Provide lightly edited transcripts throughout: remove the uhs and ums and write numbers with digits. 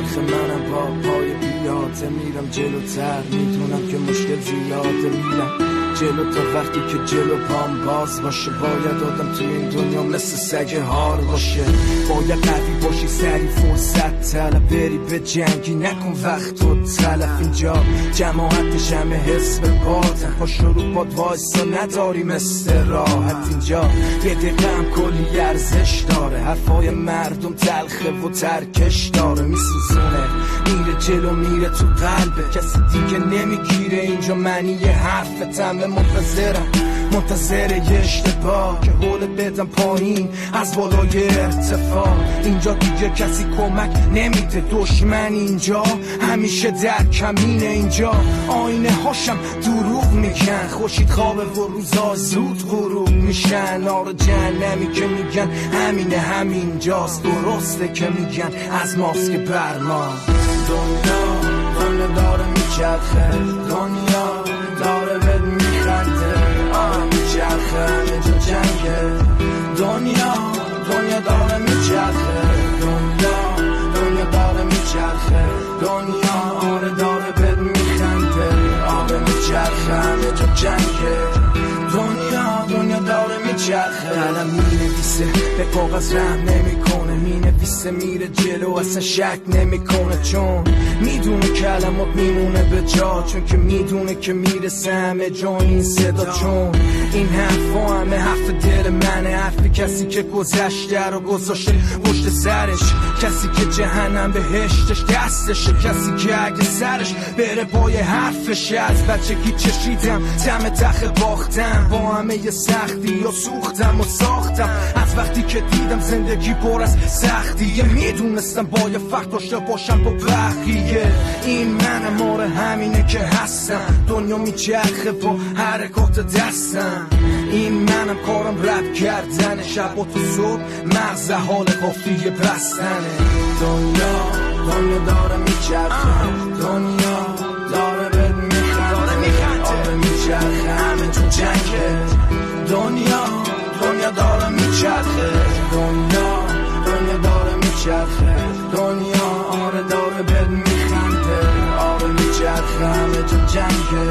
میچرخه، منم با پای پیاده میرم جلوتر، میدونم که مشکل زیاده، میرم جلو تا وقتی که جلو پام باز باشه. باید آدم تو این دنیا مثل سگ هار باشه، باید قوی باشی، سری فرصت طلب، بری به جنگی، نکن وقت و تلف. اینجا جماعت جمع حس به بادن، پا شروع باد وایسا نداری مثل راحت. اینجا یه دقیقه کلی ارزش داره، حرفای مردم تلخه و ترکش داره، میسوزونه میره جلو میره تو قلبه، کسی دیگه نمیگیره اینجا معنی حرفتم. منتظر یه اشتباه که حول بدم پایین از بالای ارتفاع. اینجا دیگه کسی کمک نمیده، دشمن اینجا همیشه در کمینه. اینجا آینه هاشم دروغ میگن، خورشید خوابه و روزا زود غروب میشن. آره جهنمی که میگن همینه، همینجاست، درسته که میگن از ماست که بر ما. دنیا داره میچرخه، دنیا داره بد میخنده، میچرخه همه جا جنگه. دنیا داره میچرخه، دنیا داره میچرخه، دنیا آره داره بد میخنده، آره میچرخه همه جا جنگه. دنیا داره میچرخه، قلم مینویسه به کاغذ رحم نمیکنه، مینویسه میره جلو اصلا شک نمیکنه، چون میدونه کلمات میمونه به جا، چون که میدونه که میرسه همه جا این صدا. چون این حرفا همه حرف دل منه، حرف کسی که گذشته رو گذاشته پشت سرش، کسی که جهنم بهشتش دستشه، کسی که اگه سرش بره پای حرفش. از بچگی چشیدم دم تخ باختم، با همه ی سختی یا سوختم و ساختم. از وقتی که دیدم زندگی پر از سختیه، میدونستم باید فرق داشته باشم با بقیه. این منم، آره همینه که هستم، دنیا میچرخه با حرکات دستم. این منم، کارم رپ کردنه، شب و تو صبح مغز حال قافیه بستنه. دنیا داره میچرخه، دنیا داره بد میخنده، آره میچرخه همه تو جنگه. دنیا داره میچرخه، دنیا داره میچرخه، دنیا آره داره بد میخنده، آره میچرخه همه تو جنگه.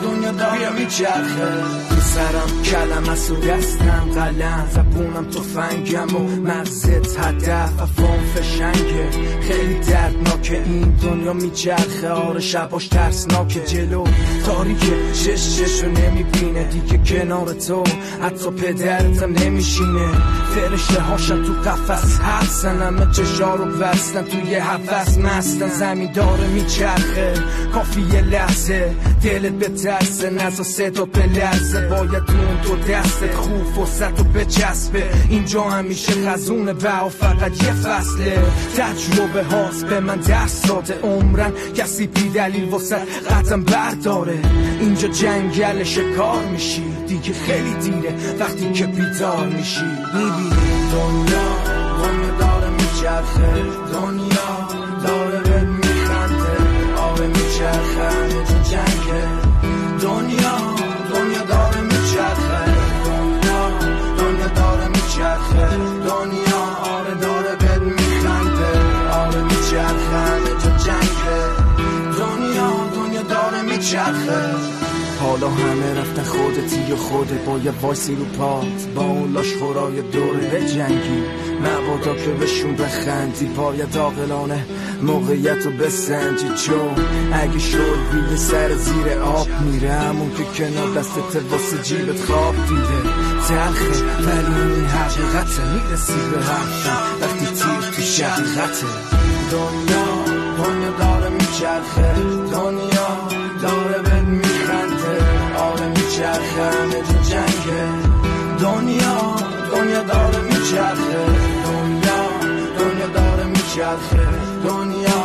دنیا داره میچرخه، تو سرم کلم از و دستم قلم، زبونم تفنگم و مغزت هدف، افام فشنگه خیلی دردناکه. این دنیا میچرخه، آره شباش ترسناکه، جلو تاریکه چششو نمیبینه دیگه کنار تو، حتی پدرتم نمیشینه. فرشته هاشن تو قفس هستن، همه چشا رو بستن توی حفظ مستن. زمین داره میچرخه، کافی یه لحظه دلت بترسه، نزا صدا بلرزه، باید اون تو دستت خوب فرصت رو بچسبه. اینجا همیشه خزونه و فقط یه فصله، تجربه هاست به من درس داده، عمرن کسی بی دلیل واسه قدم برداره. اینجا جنگل شکار میشی، دیگه خیلی دیره وقتی که بیدار میشی. میبینی دنیا داره میچرخه، دنیا داره بد میخنده، آره میچرخه همه تو جنگه. دنیا داره میچرخه، دنیا داره میچرخه، دنیا آره داره بد میخنده، آره میچرخه همه تو جنگه. دنیا داره میچرخه. حالا همه رفتن، خودتی و خوده، باید وایسی رو پات با اون لاش خورای دوره بجنگی، مبادا که بهشون بخندی. باید عاقلانه موقعیت رو بسنجی، چون اگه شد بیل سر زیر آب میره، همون که کنار دستت واسه جیبت خواب دیده. تلخه ولی این حقیقته، میرسی به حرفم وقتی تیر تو شقیقته. دنیا داره میچرخه، دنیا داره بد میخنده، آره میچرخه همه تو جنگه. دنیا داره میچرخه، دنیا داره میچرخه، دنیا